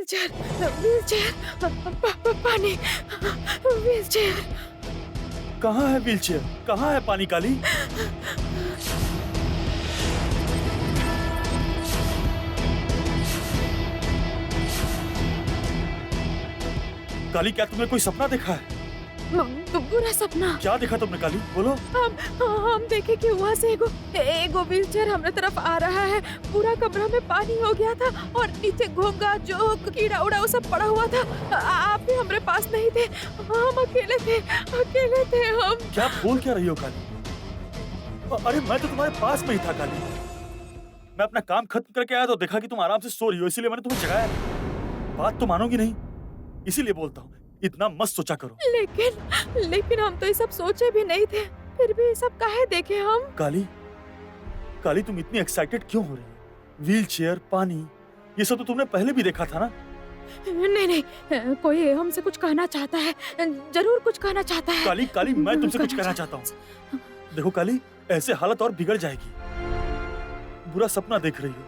Wheelchair, wheelchair, पानी, wheelchair. कहाँ है व्हीलचेयर? कहाँ है पानी काली? काली क्या तुमने कोई सपना देखा है? बुरा सपना। क्या देखा तुमने काली? बोलो। हम देखे कि वहाँ से एगो व्हीलचेयर हमारे तरफ आ रहा है। पूरा कमरा में पानी हो गया था और नीचे घोंगा जो कीड़ा उड़ा वो सब पड़ा हुआ था। आप भी हमारे पास नहीं थे, हम अकेले थे हम। क्या बोल क्या रही हो काली? अरे मैं तो तुम्हारे पास में ही था काली। मैं अपना काम खत्म करके आया तो देखा कि तुम आराम से सो रही हो, इसीलिए मैंने तुम्हें जगाया। बात तो मानोगी नहीं, इसीलिए बोलता हूँ इतना मत सोचा करो। लेकिन हम तो ये सब सोचे भी नहीं थे, फिर भी ये सब काहे देखे हम? काली तुम इतनी एक्साइटेड क्यों हो रही हो? व्हीलचेयर, पानी, ये सब तो तुमने पहले भी देखा था ना? नहीं, कोई हमसे कुछ कहना चाहता है, जरूर कुछ कहना चाहता है। काली मैं तुमसे कुछ कहना चाहता हूँ। देखो काली, ऐसे हालत और बिगड़ जाएगी। बुरा सपना देख रही हो,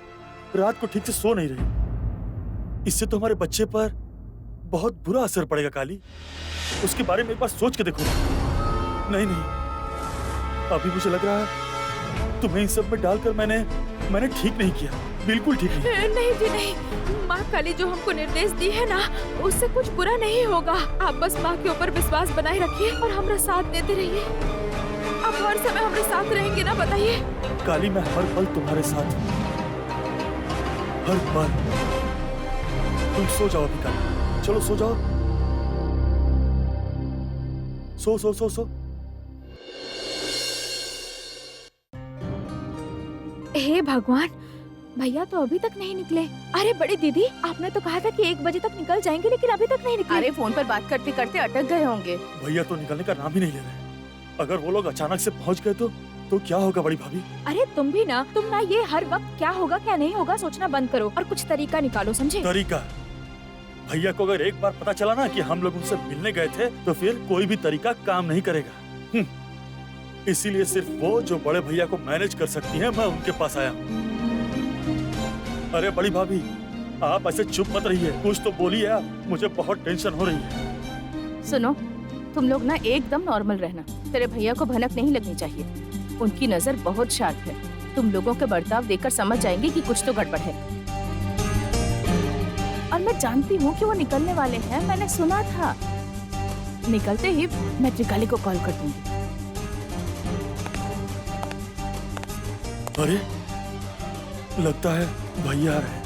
रात को ठीक से सो नहीं रही, इससे तो हमारे बच्चे पर बहुत बुरा असर पड़ेगा काली। उसके बारे में एक बार सोच के देखो। नहीं, अभी मुझे लग रहा है तुम्हें इन सब में डालकर मैंने ठीक नहीं किया, बिल्कुल ठीक नहीं। नहीं जी नहीं, माँ काली जो हमको निर्देश दी है ना, उससे कुछ बुरा नहीं होगा। आप बस माँ के ऊपर विश्वास बनाए रखिए और हमारा साथ देते रहिए। आप हर समय हमारे साथ रहेंगे ना, बताइए? काली मैं हर पल तुम्हारे साथ हूँ, हर पल। तुम सो जाओ अभी काली, चलो सो जाओ। सो। हे भगवान, भैया तो अभी तक नहीं निकले। अरे बड़ी दीदी, आपने तो कहा था कि 1 बजे तक निकल जाएंगे, लेकिन अभी तक नहीं निकले। अरे फोन पर बात करते करते अटक गए होंगे। भैया तो निकलने का नाम ही नहीं ले रहे। अगर वो लोग अचानक से पहुंच गए तो क्या होगा बड़ी भाभी? अरे तुम ना ये हर वक्त क्या होगा क्या नहीं होगा सोचना बंद करो और कुछ तरीका निकालो, समझे? तरीका? भैया को अगर एक बार पता चला ना कि हम लोग उनसे मिलने गए थे तो फिर कोई भी तरीका काम नहीं करेगा। इसीलिए सिर्फ वो जो बड़े भैया को मैनेज कर सकती हैं, मैं उनके पास आया हूँ। अरे बड़ी भाभी, आप ऐसे चुप मत रहिए, कुछ तो बोलिए आप, मुझे बहुत टेंशन हो रही है। सुनो, तुम लोग ना एकदम नॉर्मल रहना। तेरे भैया को भनक नहीं लगनी चाहिए, उनकी नजर बहुत शार्प है। तुम लोगों के बर्ताव देखकर समझ जाएंगे कि कुछ तो गड़बड़ है। और मैं जानती हूँ कि वो निकलने वाले हैं, मैंने सुना था। निकलते ही मैं त्रिकाली को कॉल कर दूंगी। अरे लगता है भैया आ रहे हैं।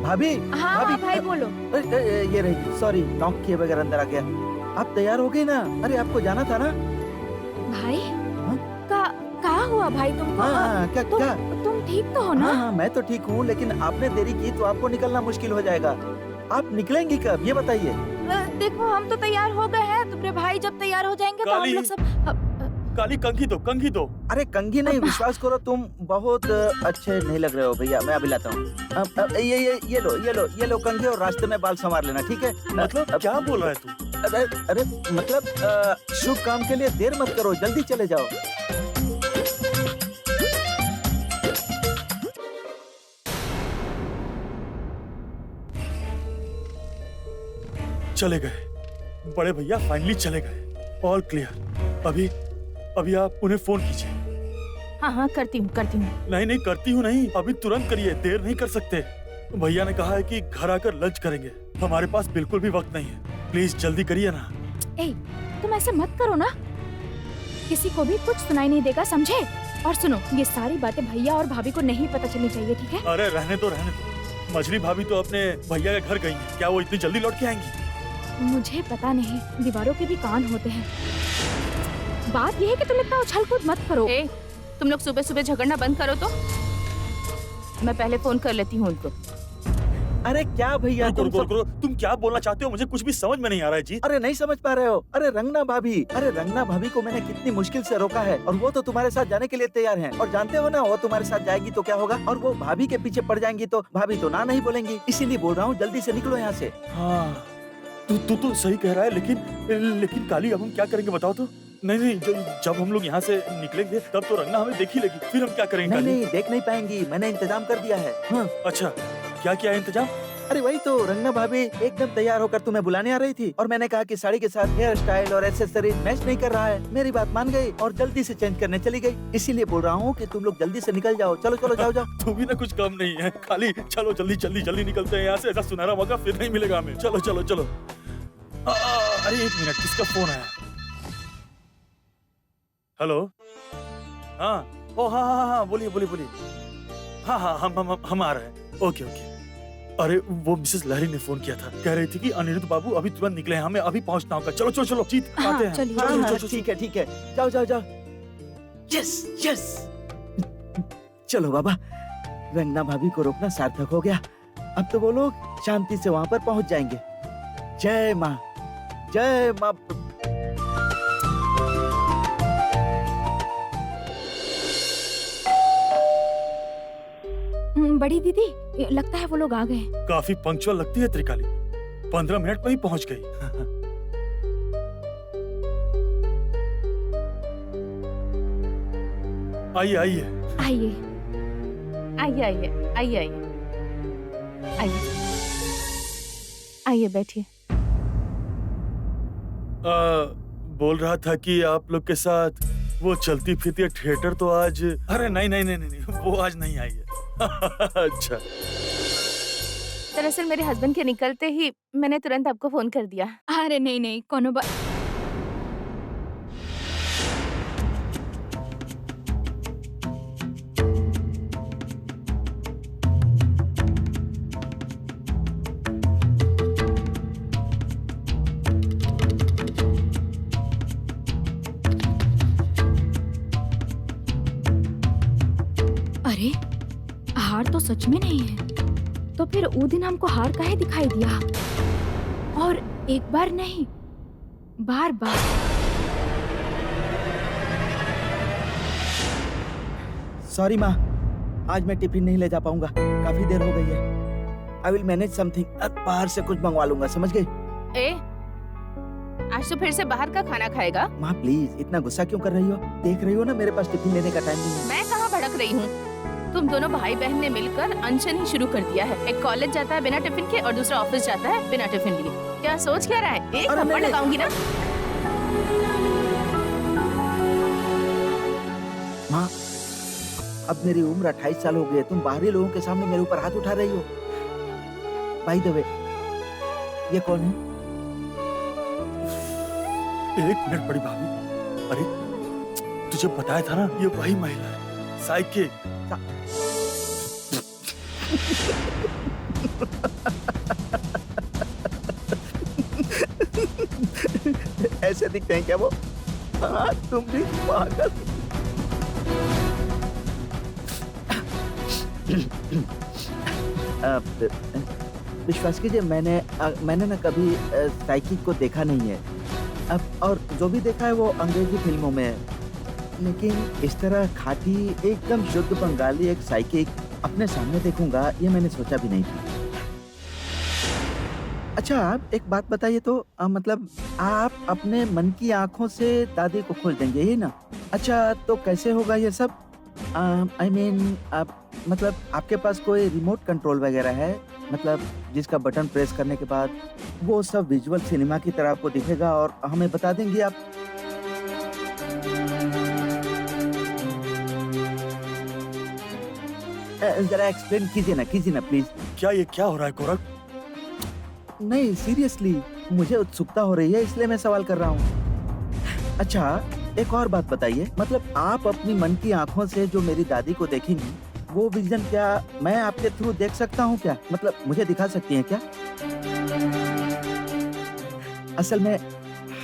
भाभी, हाँ भाई बोलो। ये रही, सॉरी नॉक किए बगैर अंदर आ गया। आप तैयार हो गए ना? अरे आपको जाना था ना? भाई कहा हुआ भाई तुमको? हाँ, क्या तुम ठीक तो हो ना? हाँ, मैं तो ठीक हूँ, लेकिन आपने देरी की तो आपको निकलना मुश्किल हो जाएगा। आप निकलेंगी कब, ये बताइए? देखो हम तो तैयार हो गए हैं, तुम्हारे भाई जब तैयार हो जाएंगे तो हम लोग सब। काली कंघी दो। अरे कंघी नहीं, विश्वास करो तुम बहुत अच्छे नहीं लग रहे हो भैया, मैं अभी लाता हूँ। ये लो कंघी और रास्ते में बाल संवार लेना, ठीक है? मतलब क्या बोल रहा है तू? अरे मतलब शुभ काम के लिए देर मत करो, जल्दी चले जाओ। चले गए बड़े भैया, फाइनली चले गए। All clear. अभी आप उन्हें फोन कीजिए। हाँ करती हूँ। नहीं करती हूँ नहीं, अभी तुरंत करिए, देर नहीं कर सकते। भैया ने कहा है कि घर आकर लंच करेंगे, हमारे पास बिल्कुल भी वक्त नहीं है, प्लीज जल्दी करिए ना। तुम ऐसे मत करो ना, किसी को भी कुछ सुनाई नहीं देगा, समझे? और सुनो, ये सारी बातें भैया और भाभी को नहीं पता चलनी चाहिए, ठीक है? अरे रहने दो। मछली भाभी तो अपने भैया के घर गई हैं, क्या वो इतनी जल्दी लौट के आएंगी? मुझे पता नहीं, दीवारों के भी कान होते हैं। बात यह है कि तुम इतना उछल कूद मत करो। तुम लोग सुबह सुबह झगड़ना बंद करो तो। मैं पहले फोन कर लेती हूँ उनको। अरे क्या भैया रुको तुम रुको सब... रुको, तुम क्या बोलना चाहते हो? मुझे कुछ भी समझ में नहीं आ रहा है जी। अरे नहीं समझ पा रहे हो? अरे रंगना भाभी को मैंने कितनी मुश्किल से रोका है और वो तो तुम्हारे साथ जाने के लिए तैयार हैं। और जानते हो ना, वो तुम्हारे साथ जाएगी तो क्या होगा, और वो भाभी के पीछे पड़ जाएंगी तो भाभी तो ना नहीं बोलेंगी। इसीलिए बोल रहा हूँ जल्दी से निकलो यहाँ से। हाँ, तू तो सही कह रहा है, लेकिन काली अब हम क्या करेंगे बताओ तो? नहीं, जब हम लोग यहाँ से निकलेंगे तब तो रंगना हमें देख ही लेगी, फिर हम क्या करेंगे काली? नहीं, देख नहीं पाएंगी, मैंने इंतजाम कर दिया है। हाँ। अच्छा, क्या किया है इंतजाम? अरे वही तो, रंगना भाभी एकदम तैयार होकर तुम्हें बुलाने आ रही थी और मैंने कहा कि साड़ी के साथ हेयर स्टाइल और एक्सेसरीज मैच नहीं कर रहा है। मेरी बात मान गई और जल्दी से चेंज करने चली गई। इसीलिए बोल रहा हूँ कि तुम लोग जल्दी से निकल जाओ। चलो जाओ। तू भी ना कुछ कम नहीं है काली। चलो जल्दी निकलते हैं यहाँ से, ऐसा सुनहरा मौका फिर नहीं मिलेगा हमें। चलो। अरे एक मिनट, किसका फोन आया? हेलो। हाँ, ओ हाँ, बोलिए। हाँ, हम आ रहे हैं। ओके। अरे वो मिसेस लहरी ने फोन किया था, कह रही थी कि अनिरुद्ध बाबू अभी तुरंत निकले हैं, हमें अभी पहुंचना होगा। चलो जीत, आते हैं। चलिए। हाँ, ठीक है, जाओ। यस। चलो बाबा, रंगना भाभी को रोकना सार्थक हो गया। अब तो वो लोग शांति से वहाँ पर पहुँच जाएंगे। जय माँ। बड़ी दीदी, लगता है वो लोग आ गए। काफी पंक्चुअल लगती है त्रिकाली, 15 मिनट में ही पहुंच गई। आइए बैठिए। बोल रहा था कि आप लोग के साथ वो चलती फिरती थिएटर तो आज... अरे नहीं, वो आज नहीं आई है। अच्छा। दरअसल मेरे हस्बैंड के निकलते ही मैंने तुरंत आपको फोन कर दिया। अरे नहीं, कोनो बात। अरे हार तो सच में नहीं है, तो फिर वो दिन हमको हार काहे दिखाई दिया? और एक बार नहीं, बार। सॉरी माँ, आज मैं टिफिन नहीं ले जा पाऊंगा, काफी देर हो गई है। आई विल मैनेज समथिंग, बाहर से कुछ मंगवा लूंगा, समझ गई? आज तो फिर से बाहर का खाना खाएगा? माँ प्लीज, इतना गुस्सा क्यों कर रही हो? देख रही हो ना मेरे पास टिफिन लेने का टाइम नहीं है। मैं कहाँ भड़क रही हूँ? तुम दोनों भाई बहन ने मिलकर अनशन ही शुरू कर दिया है। एक कॉलेज जाता है बिना टिफिन के और दूसरा ऑफिस जाता है बिना टिफिन लिए। क्या सोच क्या रहा है? एक थप्पड़ लगाऊंगी ना। माँ, अब मेरी उम्र 28 साल हो गई है, तुम बाहरी लोगों के सामने मेरे ऊपर हाथ उठा रही हो। बाय द वे, ये कौन है? एक मिनट बड़ी भाभी, अरे तुझे बताया था ना, ये वही महिला है, साइकिल। ऐसे दिखते हैं क्या वो? हाँ, तुम भी पागल। विश्वास कीजिए, मैंने ना कभी साइकिक को देखा नहीं है। अब और जो भी देखा है वो अंग्रेजी फिल्मों में है, लेकिन इस तरह खाटी एकदम शुद्ध बंगाली एक साइकिक अपने सामने देखूंगा ये मैंने सोचा भी नहीं था। अच्छा, आप एक बात बताइए तो, मतलब आप अपने मन की आंखों से दादी को खोज देंगे, ये ना? अच्छा, तो कैसे होगा ये सब? I mean, मतलब आपके पास कोई रिमोट कंट्रोल वगैरह है, मतलब जिसका बटन प्रेस करने के बाद वो सब विजुअल सिनेमा की तरह आपको दिखेगा और हमें बता देंगे आप? जरा एक्सप्लेन कीजिए ना प्लीज। क्या हो रहा है गोरख? नहीं, सीरियसली मुझे उत्सुकता हो रही है, इसलिए मैं सवाल कर रहा हूँ। अच्छा, एक और बात बताइए, मतलब आप अपनी मन की आंखों से जो मेरी दादी को देखेंगी, वो विजन क्या मैं आपके थ्रू देख सकता हूँ क्या? मतलब मुझे दिखा सकती हैं क्या? असल में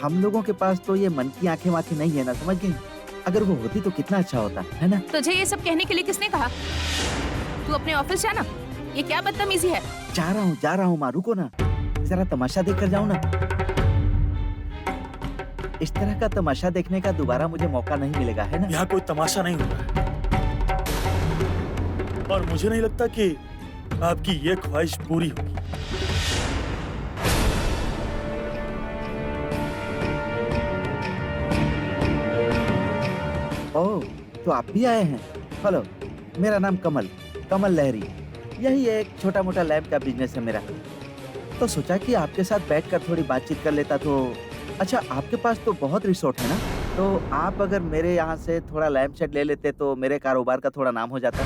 हम लोगों के पास तो ये मन की आंखें वाखें नहीं है ना, समझ गई? अगर वो होती तो कितना अच्छा होता है ना? तुझे ये सब कहने के लिए किसने कहा? तू अपने ऑफिस जाना। ये क्या बदतमीजी है? जा रहा हूँ माँ, रुको ना, जरा तमाशा देख कर जाऊँ ना। इस तरह का तमाशा देखने का दोबारा मुझे मौका नहीं मिलेगा, है ना? यहाँ कोई तमाशा नहीं हो रहा है और मुझे नहीं लगता कि आपकी ये ख्वाहिश पूरी होगी। ओह, तो आप भी आए हैं। हेलो, मेरा नाम कमल, कमल लहरी। यही एक छोटा मोटा लैब का बिजनेस है मेरा। तो सोचा कि आपके साथ बैठकर थोड़ी बातचीत कर लेता तो। अच्छा, आपके पास तो बहुत रिसोर्ट है ना? तो आप अगर मेरे यहाँ से थोड़ा लैम्प शेड ले लेते तो मेरे कारोबार का थोड़ा नाम हो जाता।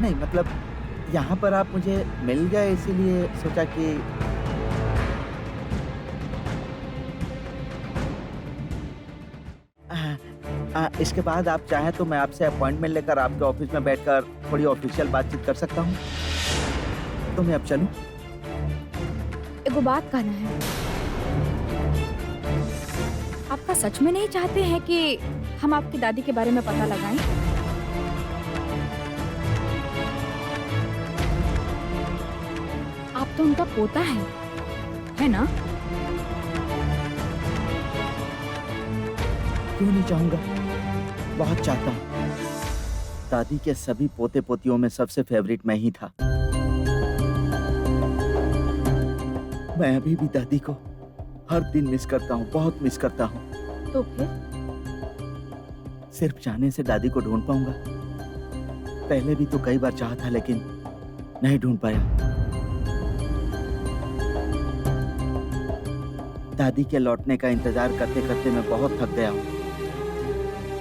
नहीं मतलब, यहाँ पर आप मुझे मिल गए इसीलिए सोचा कि इसके बाद आप चाहें तो मैं आपसे अपॉइंटमेंट लेकर आपके ऑफिस में बैठकर थोड़ी ऑफिशियल बातचीत कर सकता हूँ। तो मैं अब चलूँ? एगो बात कहना है, आपका सच में नहीं चाहते हैं कि हम आपकी दादी के बारे में पता लगाएं? आप तो उनका पोता है ना? क्यों नहीं चाहूंगा, बहुत चाहता हूँ। दादी के सभी पोते पोतियों में सबसे फेवरेट मैं ही था। मैं अभी भी दादी को हर दिन मिस करता हूँ, बहुत मिस करता हूँ। तो फिर सिर्फ चाहने से दादी को ढूंढ पाऊंगा? पहले भी तो कई बार चाहा था लेकिन नहीं ढूंढ पाया। दादी के लौटने का इंतजार करते करते मैं बहुत थक गया हूँ,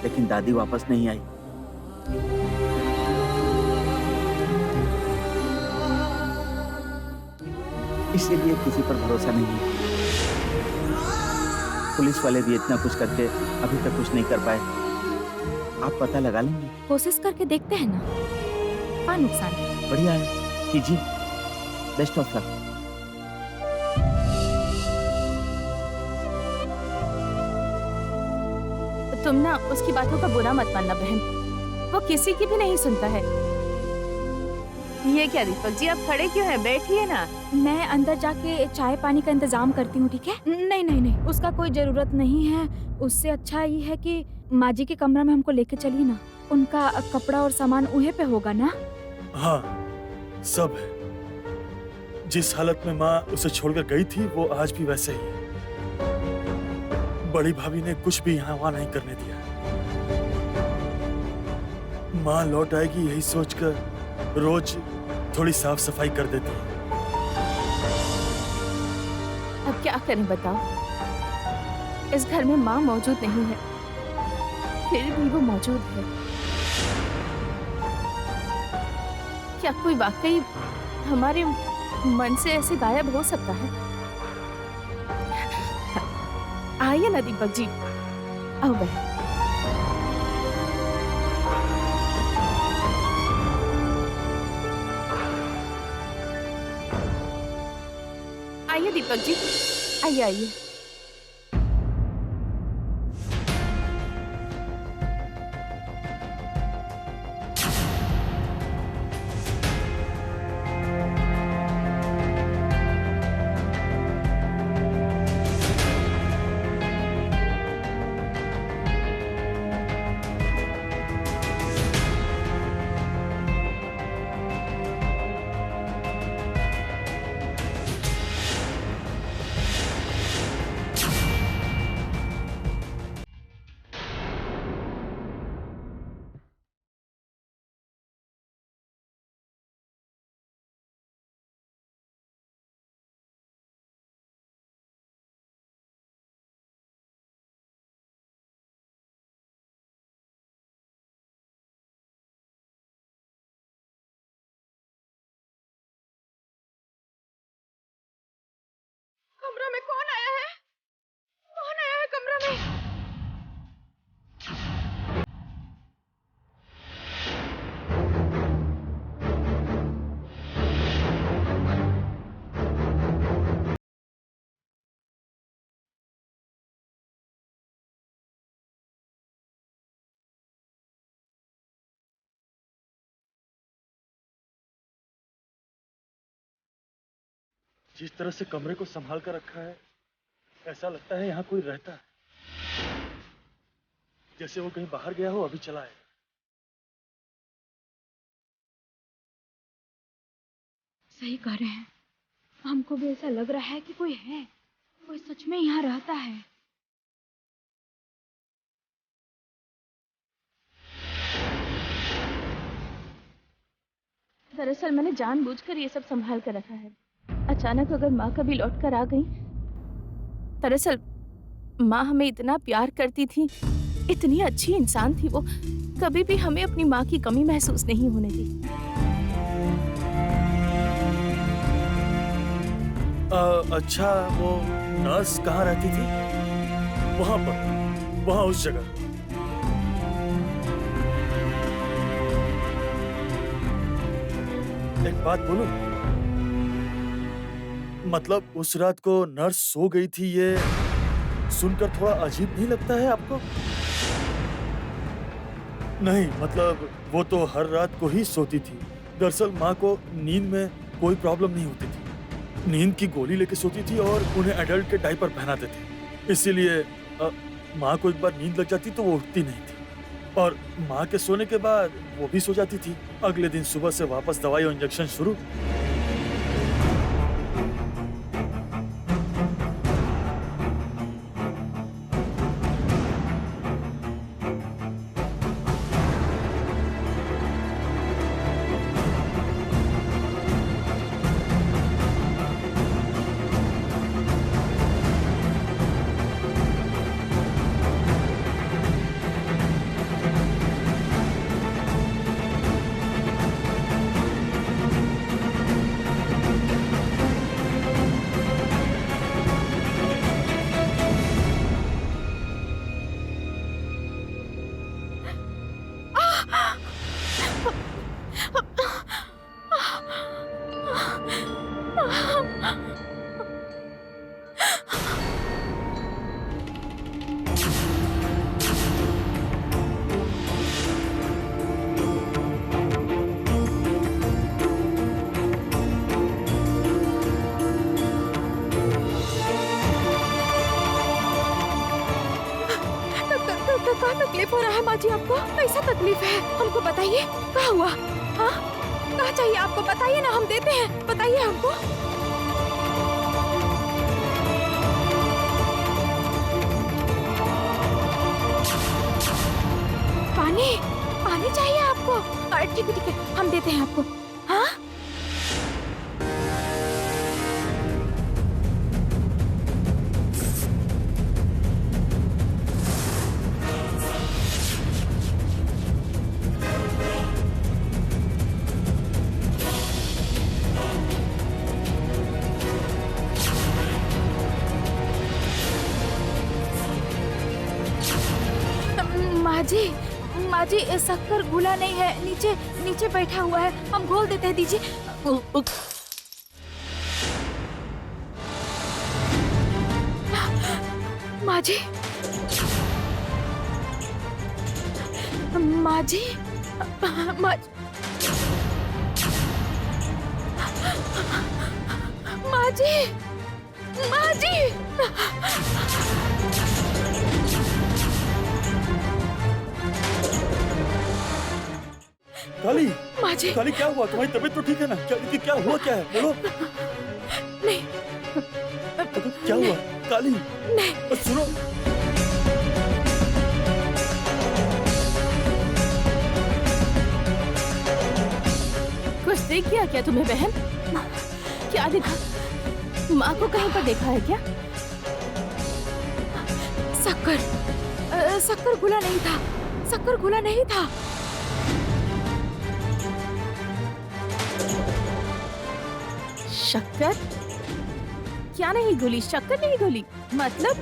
लेकिन दादी वापस नहीं आई। इसीलिए किसी पर भरोसा नहीं है। पुलिस वाले भी इतना कुछ करके अभी तक कुछ नहीं कर पाए। आप पता लगा लेंगे? कोशिश करके देखते हैं ना, क्या नुकसान है? बढ़िया है, कीजिए। Best of luck. तुम ना उसकी बातों का बुरा मत मानना बहन, वो किसी की भी नहीं सुनता है। ये क्या दीपक जी, आप खड़े क्यों हैं? बैठिए ना। मैं अंदर जाके चाय पानी का इंतजाम करती हूँ, ठीक है? नहीं नहीं नहीं, उसका कोई जरूरत नहीं है। उससे अच्छा ये है कि माँ जी के कमरा में हमको लेके चलिए ना। उनका कपड़ा और सामान उहे पे होगा ना? हाँ, सब है। जिस हालत में माँ उसे छोड़कर गई थी वो आज भी वैसे ही है। बड़ी भाभी ने कुछ भी यहाँ वहाँ नहीं करने दिया। माँ लौट आएगी यही सोचकर रोज थोड़ी साफ सफाई कर देती है। अब क्या करें बताओ, इस घर में माँ मौजूद नहीं है, फिर भी वो मौजूद है। क्या कोई वाकई हमारे मन से ऐसे गायब हो सकता है? आइए ना दीपक जी, आओ बहन। आइए दीपक जी, आइए आइए। जिस तरह से कमरे को संभाल कर रखा है, ऐसा लगता है यहाँ कोई रहता है, जैसे वो कहीं बाहर गया हो, अभी चला है। सही कह रहे हैं, हमको भी ऐसा लग रहा है कि कोई है, कोई सच में यहाँ रहता है। दरअसल मैंने जानबूझकर ये सब संभाल कर रखा है। अचानक अगर माँ कभी लौट कर आ गई। दरअसल माँ हमें इतना प्यार करती थी, इतनी अच्छी इंसान थी वो, कभी भी हमें अपनी माँ की कमी महसूस नहीं होने दी। अच्छा, वो नर्स कहाँ रहती थी? वहां पर, वहां उस जगह। एक बात बोलूं? मतलब उस रात को नर्स सो गई थी, ये सुनकर थोड़ा अजीब नहीं लगता है आपको? नहीं, मतलब वो तो हर रात को ही सोती थी। दरअसल माँ को नींद में कोई प्रॉब्लम नहीं होती थी। नींद की गोली लेके सोती थी और उन्हें एडल्ट के डायपर पहनाते थे। इसीलिए माँ को एक बार नींद लग जाती तो वो उठती नहीं थी, और माँ के सोने के बाद वो भी सो जाती थी। अगले दिन सुबह से वापस दवाई और इंजेक्शन शुरू। क्या तकलीफ हो रहा है माँ जी आपको? कैसा तकलीफ है? हमको बताइए, क्या हुआ? हाँ, क्या चाहिए आपको? बताइए ना, हम देते हैं, बताइए हमको। पानी, पानी चाहिए आपको? ठीक है ठीक है, हम देते हैं आपको। हाँ, माँ जी शक्कर घुला नहीं है, नीचे नीचे बैठा हुआ है, हम घोल देते हैं, दीजिए। माँ जी, माँ जी, माँ जी, माँ जी। काली, माँ जी, काली क्या हुआ? तुम्हारी तबीयत तो ठीक है ना? क्या हुआ, क्या है? बोलो। नहीं, तो क्या हुआ काली? नहीं, सुनो, कुछ देख गया क्या तुम्हें बहन? क्या देखा? माँ को कहीं पर देखा है क्या? शक्कर घुला नहीं था, शक्कर घुला नहीं था। शक्कर? क्या नहीं घुली? शक्कर नहीं घुली मतलब?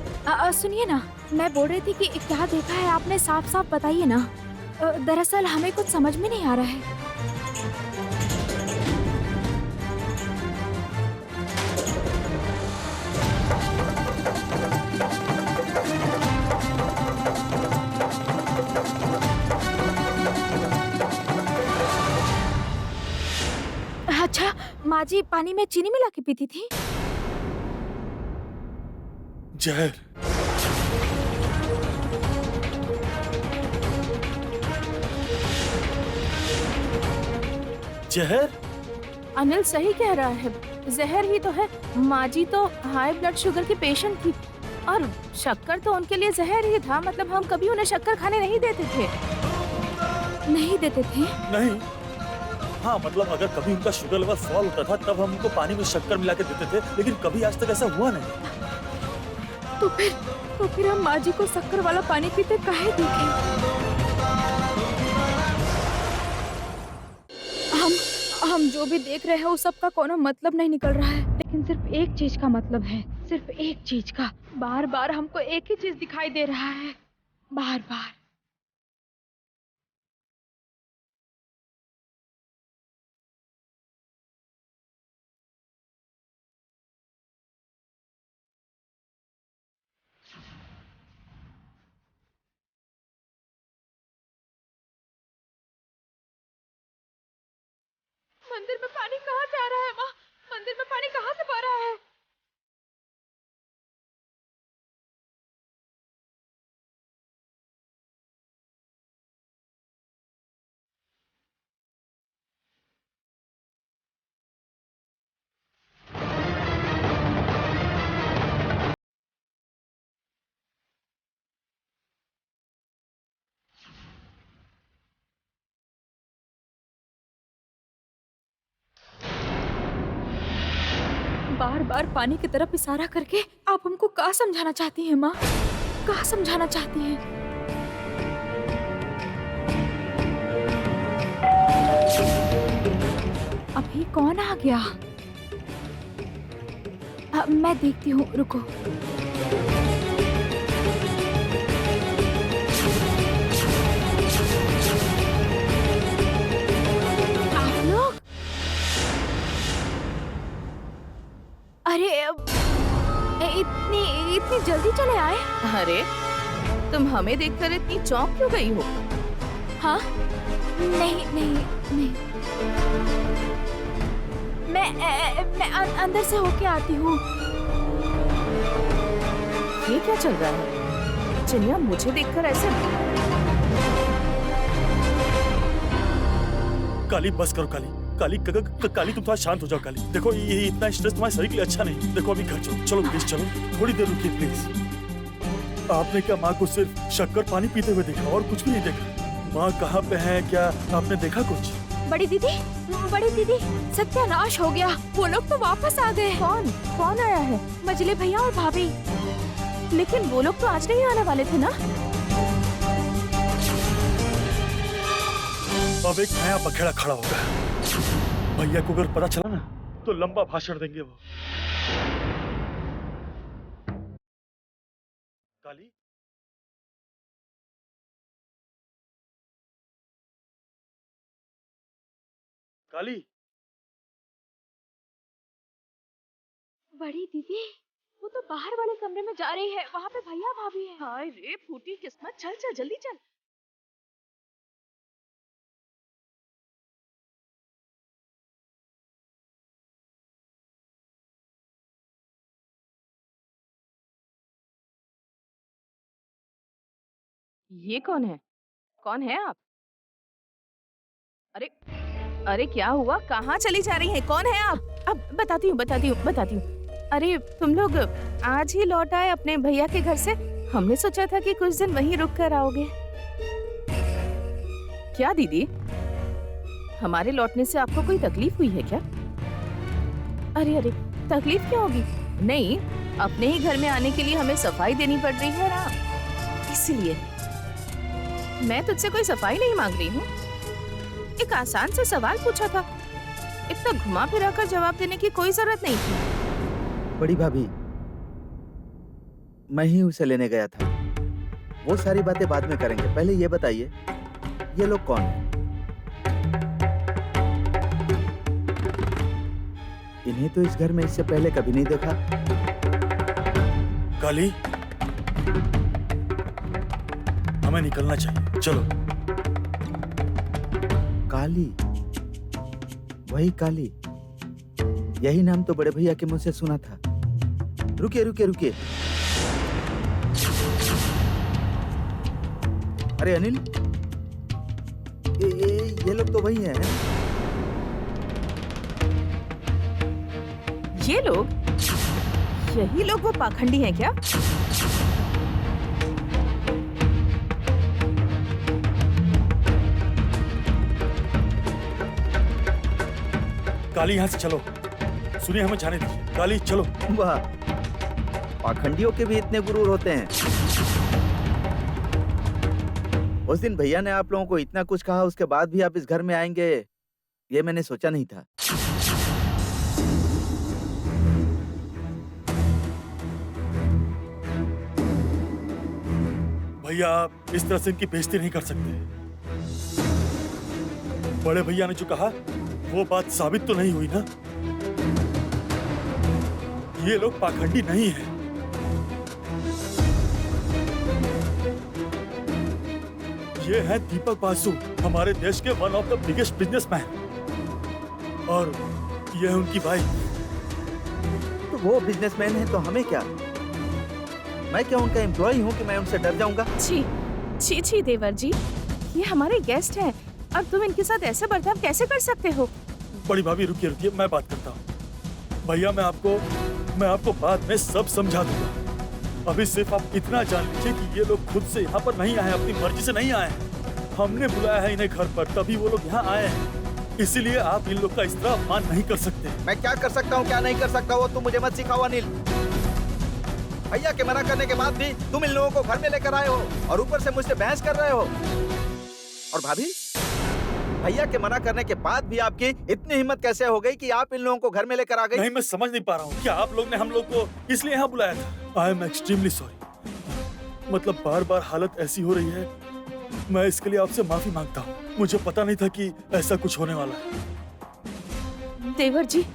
सुनिए ना, मैं बोल रही थी कि क्या देखा है आपने, साफ साफ बताइए ना। दरअसल हमें कुछ समझ में नहीं आ रहा है। अच्छा, माँ जी पानी में चीनी मिला के पीती थी? जहर। जहर? अनिल सही कह रहा है, जहर ही तो है। माँ जी तो हाई ब्लड शुगर की पेशेंट थी और शक्कर तो उनके लिए जहर ही था। मतलब हम कभी उन्हें शक्कर खाने नहीं देते थे। नहीं देते थे? नहीं। हाँ मतलब अगर कभी उनका शुगर लेवल फॉल होता था तब हम उनको पानी में शक्कर मिला के देते थे, लेकिन कभी आज तक ऐसा हुआ नहीं। तो फिर हम माँ जी को शक्कर वाला पानी पीते काहे देखे? हम जो भी देख रहे हैं उस सब का कोनो मतलब नहीं निकल रहा है, लेकिन सिर्फ एक चीज का मतलब है, सिर्फ एक चीज का। बार बार हमको एक ही चीज दिखाई दे रहा है, बार बार। मंदिर में पानी कहाँ से आ रहा है माँ? मंदिर में पानी कहाँ से बह रहा है? बार बार पानी की तरफ इशारा करके आप हमको क्या समझाना चाहती हैं माँ? क्या समझाना चाहती हैं? अभी कौन आ गया? मैं देखती हूँ, रुको। आप लोग? अरे इतनी जल्दी चले आए? अरे तुम हमें देखकर इतनी चौंक क्यों गई हो? हाँ? नहीं नहीं नहीं, मैं अंदर से होके आती हूँ। ये क्या चल रहा है? चिन्या मुझे देखकर ऐसे। काली बस करो काली। काली तुम थोड़ा शांत हो जाओ काली। देखो ये इतना स्ट्रेस तुम्हारे शरीर के लिए अच्छा नहीं। देखो अभी घर चलो, चलो प्लीज चलो, थोड़ी देर रुकिए प्लीज। आपने क्या माँ को सिर्फ शक्कर पानी पीते हुए देखा और कुछ भी नहीं देखा? माँ कहाँ पे है, क्या आपने देखा कुछ? बड़ी दीदी, सत्यानाश हो गया। वो लोग तो वापस आ गए। कौन आया है? मजले भैया और भाभी। लेकिन वो लोग तो आज नहीं आने वाले थे ना? अब एक नया बखेड़ा खड़ा होगा। भैया को अगर पता चला ना तो लंबा भाषण देंगे वो। काली, काली, बड़ी दीदी, वो तो बाहर वाले कमरे में जा रही है। वहाँ पे भैया भाभी है। हाय रे फूटी किस्मत। चल चल जल्दी चल। ये कौन है? कौन है आप? अरे क्या हुआ? कहाँ चली जा रही हैं? कौन है आप? अब बताती हूँ। अरे तुम लोग आज ही लौट आए अपने भैया के घर से? हमने सोचा था कि कुछ दिन वहीं रुक कर आओगे। क्या दीदी, हमारे लौटने से आपको कोई तकलीफ हुई है क्या? अरे तकलीफ क्या होगी? नहीं, अपने ही घर में आने के लिए हमें सफाई देनी पड़ रही है ना, इसलिए। मैं तुझसे कोई सफाई नहीं मांग रही हूँ, एक आसान से सवाल पूछा था। इतना घुमा फिरा कर जवाब देने की कोई जरूरत नहीं थी। बड़ी भाभी, मैं ही उसे लेने गया था। वो सारी बातें बाद में करेंगे, पहले ये बताइए ये लोग कौन हैं? इन्हें तो इस घर में इससे पहले कभी नहीं देखा। काली, हमें निकलना चाहिए, चलो। काली, वही काली, यही नाम तो बड़े भैया के मुंह से सुना था। रुकिए रुकिए रुकिए, अरे अनिल, ये लोग तो वही हैं। ये लोग, यही लोग वो पाखंडी हैं क्या? काली यहाँ से चलो। सुनिए, हमें जाने दीजिए। काली चलो। वाह, पाखंडियों के भी इतने गुरूर होते हैं। उस दिन भैया ने आप लोगों को इतना कुछ कहा, उसके बाद भी आप इस घर में आएंगे, ये मैंने सोचा नहीं था। भैया, आप इस तरह से इनकी बेइज्जती नहीं कर सकते। बड़े भैया ने जो कहा वो बात साबित तो नहीं हुई ना। ये लोग पाखंडी नहीं हैं। ये हैं दीपक बासु, हमारे देश के one of the biggest businessman, और ये है उनकी वाइफ। तो वो बिजनेसमैन है तो हमें क्या? मैं क्या उनका एम्प्लॉय हूँ कि मैं उनसे डर जाऊंगा? छी छी छी देवर जी, ये हमारे गेस्ट हैं। अब तुम इनके साथ ऐसे बर्ताव कैसे कर सकते हो? बड़ी भाभी रुकिए रुकिए, मैं बात करता हूँ। भैया, मैं आपको बाद में सब समझा दूंगा। अभी सिर्फ आप इतना जान लीजिए कि ये लोग खुद से यहाँ पर नहीं आए, अपनी मर्जी से नहीं आए। हमने बुलाया है इन्हें घर पर, तभी वो लोग यहाँ आए हैं। इसीलिए आप इन लोग का इस तरह अपमान नहीं कर सकते। मैं क्या कर सकता हूँ, क्या नहीं कर सकता, वो तुम मुझे मत सिखाओ अनिल। भैया के मना करने के बाद भी तुम इन लोगों को घर में लेकर आए हो और ऊपर से मुझसे बहस कर रहे हो। और भाभी, भैया के मना करने के बाद भी आपकी इतनी हिम्मत कैसे हो गई कि आप इन लोगों को घर में लेकर आ गई? नहीं, मैं समझ नहीं पा रहा हूँ। क्या आप लोग ने हम लोग को इसलिए यहाँ बुलाया था? I am extremely sorry. मतलब बार बार हालत ऐसी हो रही है, मैं इसके लिए आपसे माफी मांगता हूँ। मुझे पता नहीं था कि ऐसा कुछ होने वाला है। देवर जी,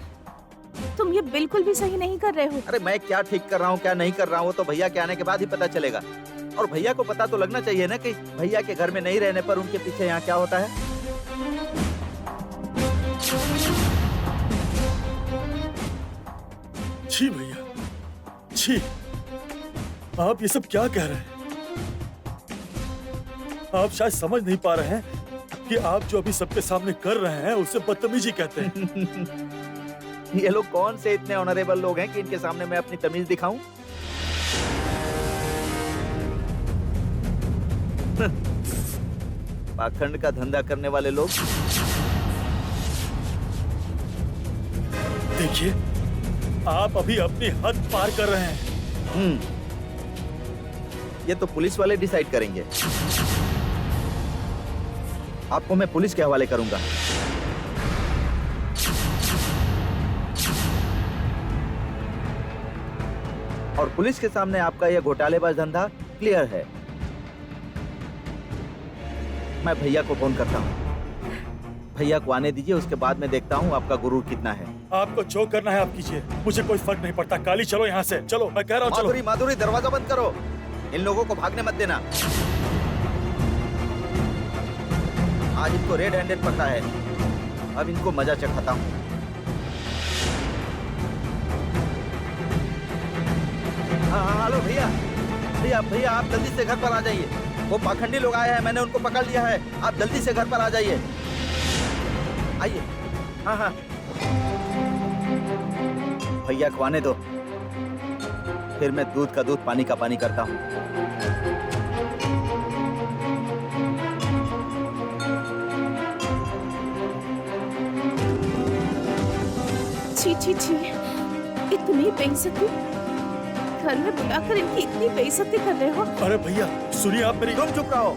तुम ये बिल्कुल भी सही नहीं कर रहे हो। अरे मैं क्या ठीक कर रहा हूँ, क्या नहीं कर रहा हूँ, तो भैया के आने के बाद ही पता चलेगा। और भैया को पता तो लगना चाहिए ना कि भैया के घर में नहीं रहने पर उनके पीछे यहाँ क्या होता है। छी भैया, छी, आप ये सब क्या कह रहे हैं? आप शायद समझ नहीं पा रहे हैं कि आप जो अभी सबके सामने कर रहे हैं उसे बदतमीजी कहते हैं। ये लोग कौन से इतने ऑनरेबल लोग हैं कि इनके सामने मैं अपनी तमीज दिखाऊं? पाखंड का धंधा करने वाले लोग। देखिए, आप अभी अपनी हद पार कर रहे हैं। ये तो पुलिस वाले डिसाइड करेंगे। आपको मैं पुलिस के हवाले करूंगा। और पुलिस के सामने आपका यह घोटालेबाज धंधा क्लियर है। मैं भैया को फोन करता हूँ। भैया को आने दीजिए, उसके बाद मैं देखता हूँ आपका गुरूर कितना है। आपको जो करना है आप कीजिए, मुझे कोई फर्क नहीं पड़ता। काली, चलो यहाँ से, चलो, मैं कह रहा हूँ चलो। माधुरी, माधुरी, दरवाजा बंद करो। इन लोगों को भागने मत देना। आज इनको रेड हैंडेड पकड़ा है, अब इनको मजा चखाता हूँ। हाँ, हेलो भैया, भैया भैया आप जल्दी से घर पर आ जाइए। वो पाखंडी लोग आए हैं, मैंने उनको पकड़ लिया है। आप जल्दी से घर पर आ जाइए। आइए। हाँ हाँ, भैया को आने दो, फिर मैं दूध का दूध, पानी का पानी करता हूँ। छी छी छी, इतनी बेइज्जती, घर में बुलाकर इनकी इतनी बेइज्जती कर रहे हो। अरे भैया सुनिए, आप मेरी। तुम चुप रहो।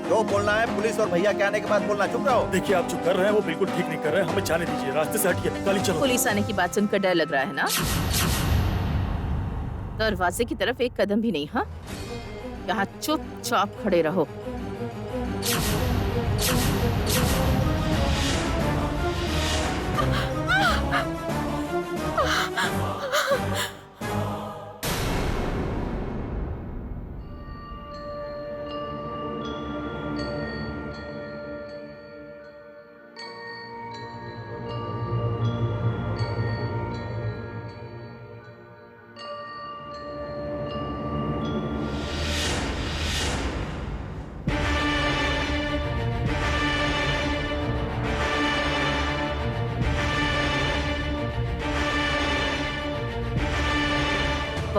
जो बोलना है पुलिस और भैया के आने के बाद बोलना। चुप रहो। देखिए, आप जो कर रहे हैं वो बिल्कुल ठीक नहीं कर रहे हैं। हमें जाने दीजिए, रास्ते से हटिए। काली चलो। पुलिस आने की बात सुनकर डर लग रहा है ना? दरवाजे की तरफ एक कदम भी नहीं। हाँ, यहाँ चुपचाप खड़े रहो।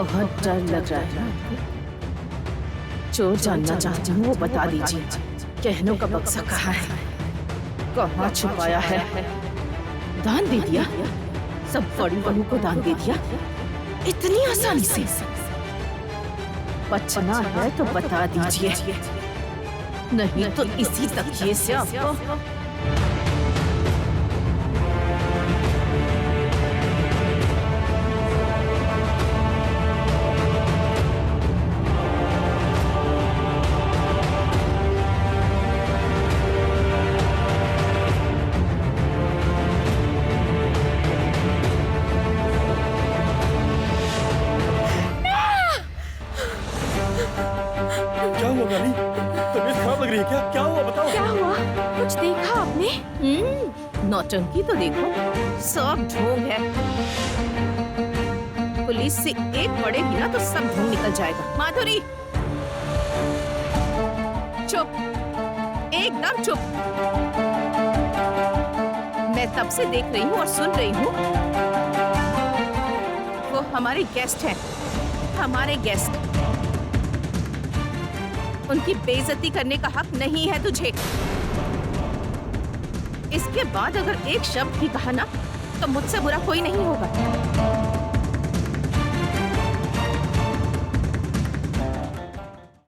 बहुत डर लग रहा है आपको? जो जानना चाहती हूँ वो बता दीजिए। गहनों का बक्सा कहाँ है? कहाँ छुपाया है? दान दे दिया? सब बड़ी बहू को दान दे दिया इतनी आसानी से? बचना है तो बता दीजिए, नहीं तो इसी तकिए से आपको। क्या हुआ काली? तबीयत खराब लग रही है क्या? क्या हुआ बताओ? क्या हुआ? कुछ देखा आपने? नौटंकी तो देखो, सब ढोंग है। पुलिस से एक पड़ेगी ना तो सब ढोंग निकल जाएगा। माधुरी चुप, एकदम चुप। मैं तब से देख रही हूँ और सुन रही हूँ। वो हमारे गेस्ट हैं, हमारे गेस्ट। उनकी बेइज्जती करने का हक नहीं है तुझे। इसके बाद अगर एक शब्द भी कहा ना तो मुझसे बुरा कोई नहीं होगा।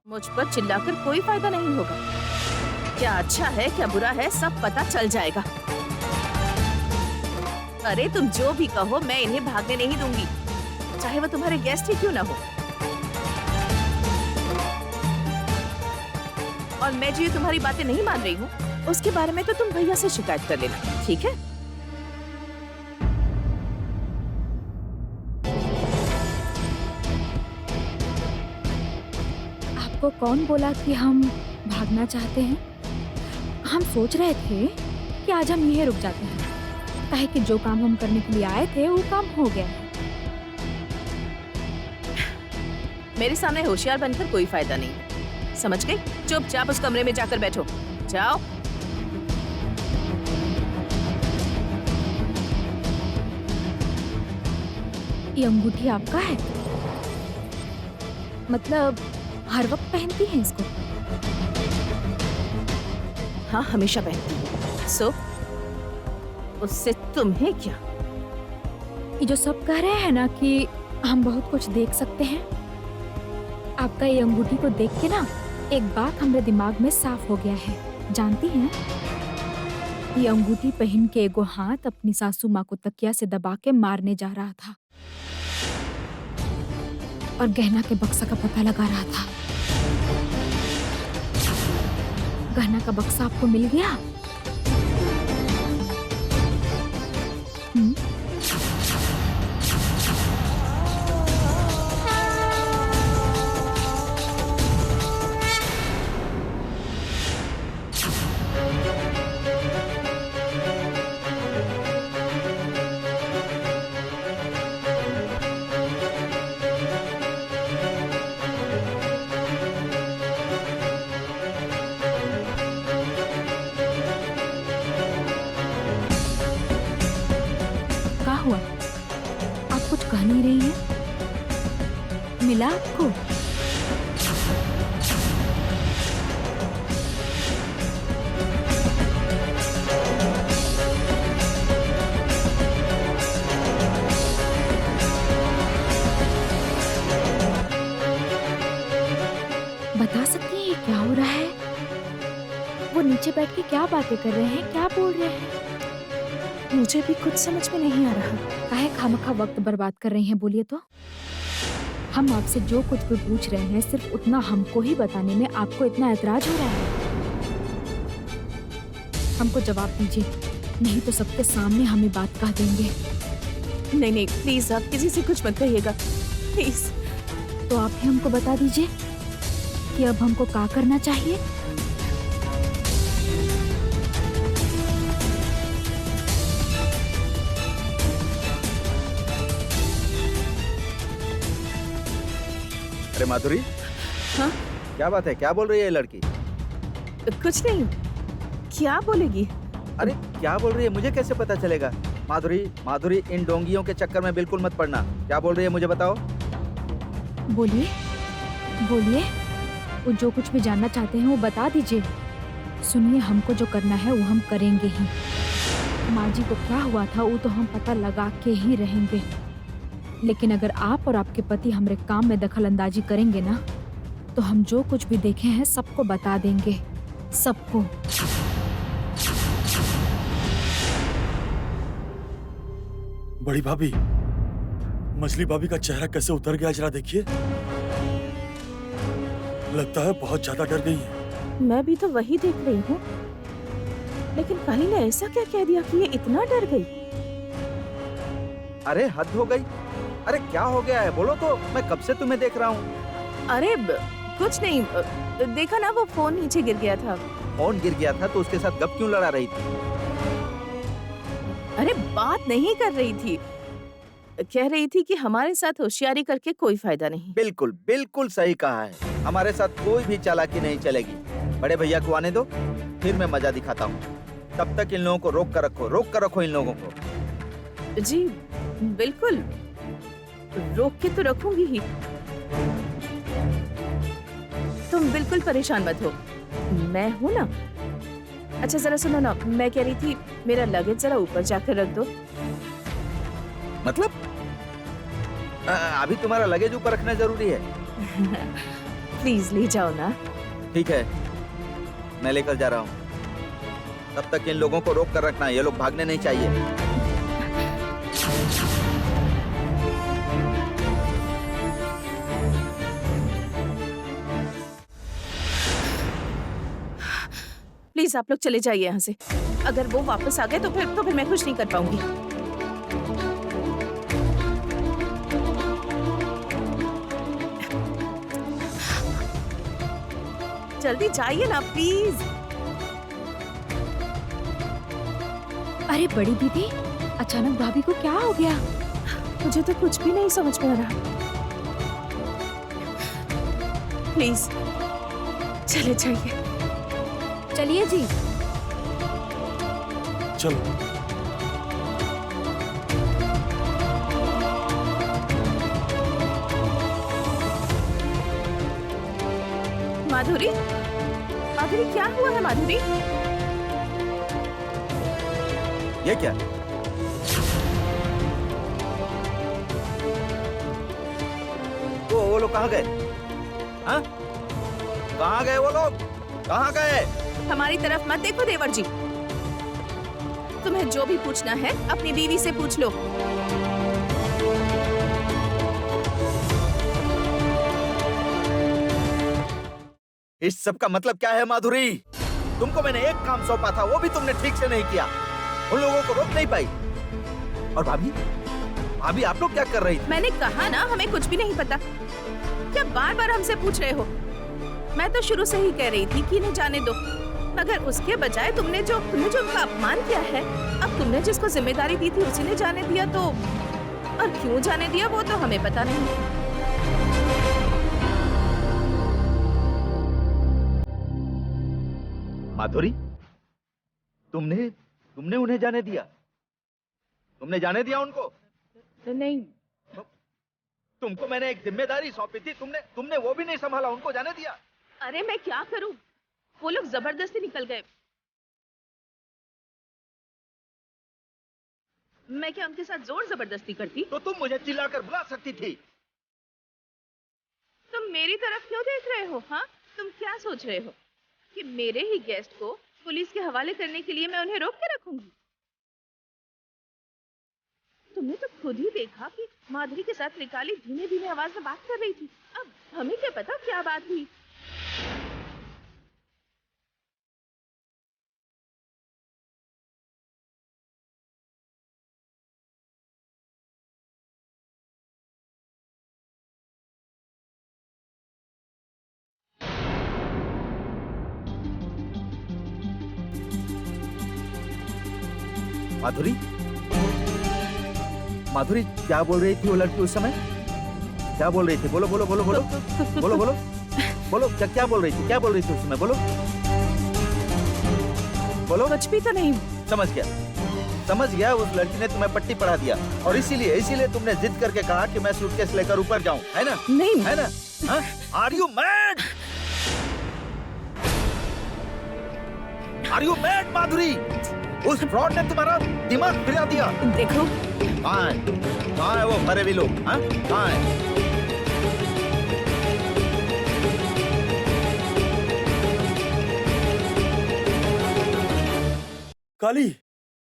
मुझ पर चिल्लाकर कोई फायदा नहीं होगा। क्या अच्छा है क्या बुरा है सब पता चल जाएगा। अरे तुम जो भी कहो मैं इन्हें भागने नहीं दूंगी, चाहे वो तुम्हारे गेस्ट ही क्यों ना हो। और मैं जो ये तुम्हारी बातें नहीं मान रही हूँ उसके बारे में तो तुम भैया से शिकायत कर लेना, ठीक है? आपको कौन बोला कि हम भागना चाहते हैं? हम सोच रहे थे कि आज हम यहीं रुक जाते हैं, काहे कि जो काम हम करने के लिए आए थे वो काम हो गया है। मेरे सामने होशियार बनकर कोई फायदा नहीं है, समझ गई? चुपचाप उस कमरे में जाकर बैठो, जाओ। ये अंगूठी आपका है? मतलब हर वक्त पहनती हैं इसको? हाँ, हमेशा पहनती हूँ। सो उससे तुम्हें क्या? ये जो सब कह रहे हैं ना कि हम बहुत कुछ देख सकते हैं, आपका ये अंगूठी को देख के ना एक बात हमारे दिमाग में साफ हो गया है। जानती हैं, ये अंगूठी पहन के एगो हाथ अपनी सासू माँ को तकिया से दबा के मारने जा रहा था और गहना के बक्सा का पता लगा रहा था। गहना का बक्सा आपको मिल गया? क्या हुआ? आप कुछ कह नहीं रही हैं? मिला आपको? बता सकती हैं ये क्या हो रहा है? वो नीचे बैठ के क्या बातें कर रहे हैं, क्या बोल रहे हैं? मुझे भी कुछ समझ में नहीं आ रहा। काहे खामखा वक्त बर्बाद कर रही हैं, बोलिए तो? हम आपसे जो कुछ भी पूछ रहे हैं सिर्फ उतना हमको ही बताने में आपको इतना ऐतराज हो रहा है? हमको जवाब दीजिए, नहीं तो सबके सामने हमें बात कह देंगे। नहीं नहीं प्लीज, आप किसी से कुछ मत कहिएगा प्लीज। तो आप ही हमको बता दीजिए कि अब हमको क्या करना चाहिए। अरे माधुरी, हाँ? क्या बात है? क्या बोल रही है ये लड़की? कुछ नहीं, क्या बोलेगी? अरे क्या बोल रही है मुझे कैसे पता चलेगा? माधुरी, माधुरी, इन डोंगियों के चक्कर में बिल्कुल मत पड़ना। क्या बोल रही है मुझे बताओ। बोलिए बोलिए, वो जो कुछ भी जानना चाहते हैं वो बता दीजिए। सुनिए, हमको जो करना है वो हम करेंगे ही। माँ जी को क्या हुआ था वो तो हम पता लगा के ही रहेंगे, लेकिन अगर आप और आपके पति हमारे काम में दखल अंदाजी करेंगे ना, तो हम जो कुछ भी देखे हैं सबको बता देंगे, सबको। बड़ी भाभी, मछली भाभी का चेहरा कैसे उतर गया, जरा देखिए। लगता है बहुत ज्यादा डर गई है। मैं भी तो वही देख रही हूँ, लेकिन काली ने ऐसा क्या कह दिया कि ये इतना डर गई? अरे हद हो गई। अरे क्या हो गया है, बोलो तो। मैं कब से तुम्हें देख रहा हूँ। अरे कुछ नहीं, देखा ना वो फोन नीचे गिर गया था। फोन गिर गया था तो उसके साथ गप क्यों लड़ा रही थी? अरे बात नहीं कर रही थी, कह रही थी कि हमारे साथ होशियारी करके कोई फायदा नहीं। बिल्कुल बिल्कुल सही कहा है। हमारे साथ कोई भी चालाकी नहीं चलेगी। बड़े भैया को आने दो, फिर मैं मजा दिखाता हूँ। तब तक इन लोगों को रोक कर रखो इन लोगों को। जी बिल्कुल, रोक के तो रखूंगी ही। तुम बिल्कुल परेशान मत हो, मैं हूँ ना। अच्छा जरा सुनो ना, मैं कह रही थी मेरा लगेज जरा ऊपर जाकर रख दो। मतलब अभी तुम्हारा लगेज ऊपर रखना जरूरी है? प्लीज ले जाओ ना। ठीक है, मैं लेकर जा रहा हूँ। तब तक इन लोगों को रोक कर रखना, ये लोग भागने नहीं चाहिए। प्लीज आप लोग चले जाइए यहाँ से। अगर वो वापस आ गए तो फिर मैं कुछ नहीं कर पाऊंगी। जल्दी जाइए ना प्लीज। अरे बड़ी दीदी, अचानक भाभी को क्या हो गया? मुझे तो कुछ भी नहीं समझ में आ रहा। प्लीज चले जाइए। चलिए जी। चलो। माधुरी, माधुरी क्या हुआ है माधुरी? ये क्या? वो लोग कहाँ गए? हाँ? कहाँ गए वो लोग? कहाँ गए? हमारी तरफ मत देखो देवर जी। तुम्हें जो भी पूछना है अपनी बीवी से पूछ लो। इस सब का मतलब क्या है माधुरी? तुमको मैंने एक काम सौंपा था, वो भी तुमने ठीक से नहीं किया। उन लोगों को रोक नहीं पाई। और भाभी, भाभी आप लोग क्या कर रही थी? मैंने कहा ना हमें कुछ भी नहीं पता। क्या बार बार हमसे पूछ रहे हो? मैं तो शुरू से ही कह रही थी कि इन्हें जाने दो, मगर उसके बजाय तुमने जो उनका अपमान किया है, अब तुमने जिसको जिम्मेदारी दी थी उसी ने जाने दिया। तो और क्यों जाने दिया वो तो हमें पता नहीं। माधुरी, तुमने उन्हें जाने दिया? तुमने जाने दिया उनको? नहीं, तुमको मैंने एक जिम्मेदारी सौंपी थी, तुमने वो भी नहीं संभाला, उनको जाने दिया? अरे मैं क्या करूं? वो लोग जबरदस्ती निकल गए। मैं क्या उनके साथ जोर जबरदस्ती करती? तो तुम मुझे चिल्लाकर बुला सकती थी। तुम मेरी तरफ क्यों देख रहे हो? हाँ, तुम क्या सोच रहे हो कि मेरे ही गेस्ट को पुलिस के हवाले करने के लिए मैं उन्हें रोक के रखूंगी? तुमने तो खुद ही देखा कि माधुरी के साथ त्रिकाली धीमे धीमे आवाज में बात कर रही थी। अब हमें क्या पता क्या बात हुई। माधुरी, माधुरी क्या बोल रही थी वो लड़की उस समय? क्या बोल रही थी? बोलो बोलो बोलो बोलो बोलो बोलो बोलो, क्या बोल रही थी? क्या बोल रही थी उस समय? बोलो बोलो। कुछ भी तो नहीं। समझ गया, समझ गया, उस लड़की ने तुम्हें पट्टी पढ़ा दिया और इसीलिए तुमने जिद करके कहा कि मैं सूटकेस लेकर ऊपर जाऊं, है ना? नहीं है ना? Are you mad? Are you mad Madhuri? उस फ्रॉड ने तुम्हारा दिमाग फिरा दिया। देखो, कहाँ है वो मरे हुए लोग? कहाँ है? काली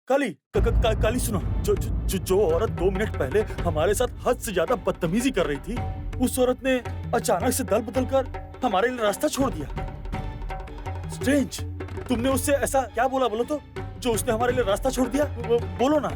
काली काली सुनो, जो औरत 2 मिनट पहले हमारे साथ हद से ज्यादा बदतमीजी कर रही थी, उस औरत ने अचानक से दल बदल कर हमारे लिए रास्ता छोड़ दिया। स्ट्रेंज, तुमने उससे ऐसा क्या बोला बोलो तो, जो उसने हमारे लिए रास्ता छोड़ दिया? बोलो ना।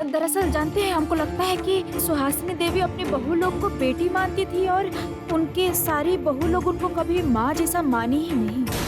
दरअसल जानते हैं, हमको लगता है कि सुहासिनी देवी अपनी बहू लोग को बेटी मानती थी और उनके सारी बहू लोग उनको कभी माँ जैसा मानी ही नहीं।